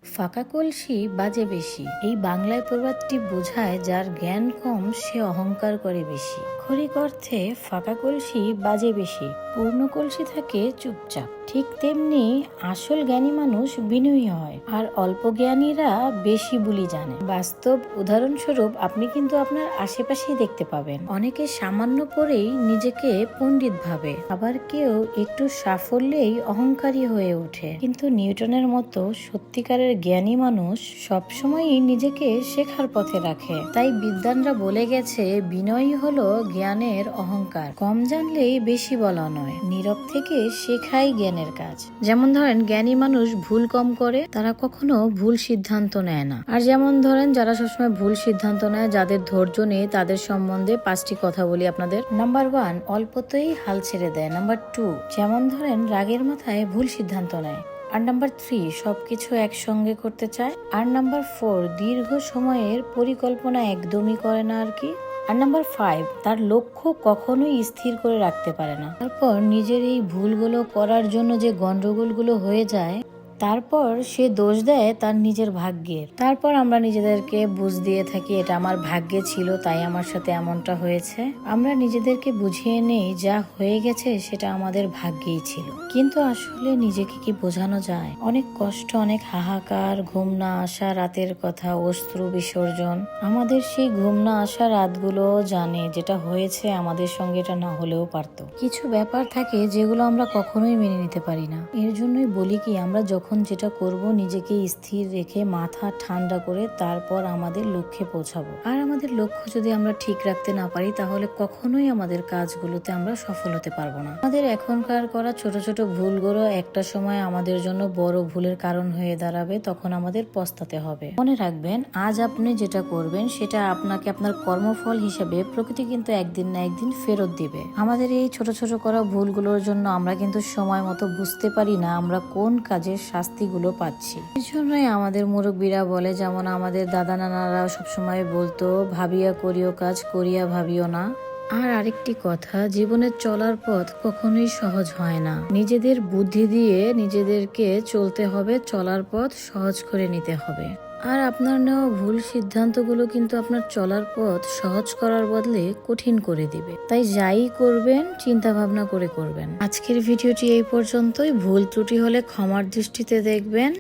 ফাঁকা কলসি বাজে বেশি, এই বাংলায় প্রবাদটি বোঝায় যার জ্ঞান কম সে অহংকার করে বেশি। খরিক অর্থে ফাঁকা কলসি বাজে বেশি, পূর্ণ কলসি থাকে চুপচাপ। ঠিক তেমনি আসল জ্ঞানী মানুষ বিনয়ী হয়, আর অল্প জ্ঞানীরা বেশি বুলি জানে। বাস্তব উদাহরণস্বরূপ আপনি কিন্তু আপনার আশেপাশেই দেখতে পাবেন। অনেকে সামান্য পরেই নিজেকে পণ্ডিত ভাবে, আবার কেউ একটু সাফল্যেই অহংকারী হয়ে ওঠে। কিন্তু নিউটনের মতো সত্যিকারের জ্ঞানী মানুষ সবসময়ই নিজেকে শেখার পথে রাখে। তাই বিদ্বানরা বলে গেছে, বিনয়ী হলো জ্ঞানের অহংকার। কম জানলেই বেশি বলা নয়, নীরব থেকে শেখাই জ্ঞানের কাজ। যেমন ধরেন, জ্ঞানী মানুষ ভুল কম করে, তারা কখনো ভুল সিদ্ধান্ত নেয় না। আর যেমন ধরেন, যারা সবসময় ভুল সিদ্ধান্ত নেয়, যাদের ধৈর্য নেই, তাদের সম্বন্ধে 5টি কথা বলি আপনাদের। নাম্বার 1, অল্পতেই হাল ছেড়ে দেয়। নাম্বার 2, যেমন ধরেন রাগের মাথায় ভুল সিদ্ধান্ত নেয়। আর নাম্বার 3, সবকিছু একসঙ্গে করতে চায়। আর নাম্বার 4, দীর্ঘ সময়ের পরিকল্পনা একদমই করে না আর কি। আর নাম্বার 5, তার লক্ষ্য কখনোই স্থির করে রাখতে পারে না। তারপর নিজের এই ভুলগুলো করার জন্য যে গন্ডগোলগুলো হয়ে যায়, তারপর সে দোষ দেয় তার নিজের ভাগ্যের। তারপর আমরা নিজেদেরকে বুঝ দিয়ে থাকি, এটা আমার ভাগ্যে ছিল তাই আমার সাথে এমনটা হয়েছে। আমরা নিজেদেরকে বুঝিয়ে নেই যা হয়ে গেছে সেটা আমাদের ভাগ্যেই ছিল। কিন্তু আসলে নিজেকে কি বোঝানো যায়? অনেক কষ্ট, অনেক হাহাকার, ঘুম না আসা রাতের কথা, অশ্রু বিসর্জন। আমাদের সেই ঘুম না আসা রাতগুলো জানে যেটা হয়েছে আমাদের সঙ্গে এটা না হলেও পারতো। কিছু ব্যাপার থাকে যেগুলো আমরা কখনোই মেনে নিতে পারি না। এর জন্যই বলি কি, আমরা যখন যেটা করব নিজেকে স্থির রেখে মাথা ঠান্ডা করে তারপর আমাদের লক্ষ্যে পৌঁছাবো। আর আমাদের লক্ষ্য যদি আমরা ঠিক রাখতে না পারি, তাহলে কখনোই আমাদের কাজগুলোতে আমরা সফল হতে পারবো না। আমাদের এখনকার করা ছোট ছোট ভুলগুলো একটা সময় আমাদের জন্য বড় ভুলের কারণ হয়ে দাঁড়াবে, তখন আমাদের পস্তাতে হবে। মনে রাখবেন, আজ আপনি যেটা করবেন সেটা আপনাকে আপনার কর্মফল হিসেবে প্রকৃতি কিন্তু একদিন না একদিন ফেরত দিবে। আমাদের এই ছোট ছোট করা ভুলগুলোর জন্য আমরা কিন্তু সময় মতো বুঝতে পারি না আমরা কোন কাজের শাস্তিগুলো পাচ্ছি। এই জন্যই আমাদের মুরব্বীরা বলে, যেমন আমাদের দাদা নানারা সবসময় বলতো, ভাবিয়া করিও কাজ, করিয়া ভাবিও না। আর আরেকটি কথা, জীবনের চলার পথ কখনোই সহজ হয় না। নিজেদের বুদ্ধি দিয়ে নিজেদেরকে চলতে হবে, চলার পথ সহজ করে নিতে হবে। আর আপনার নেওয়া ভুল সিদ্ধান্তগুলো কিন্তু আপনার চলার পথ সহজ করার বদলে কঠিন করে দিবে। তাই যাই করবেন চিন্তা ভাবনা করে করবেন। আজকের ভিডিওটি এই পর্যন্তই। ভুল ত্রুটি হলে ক্ষমার দৃষ্টিতে দেখবেন।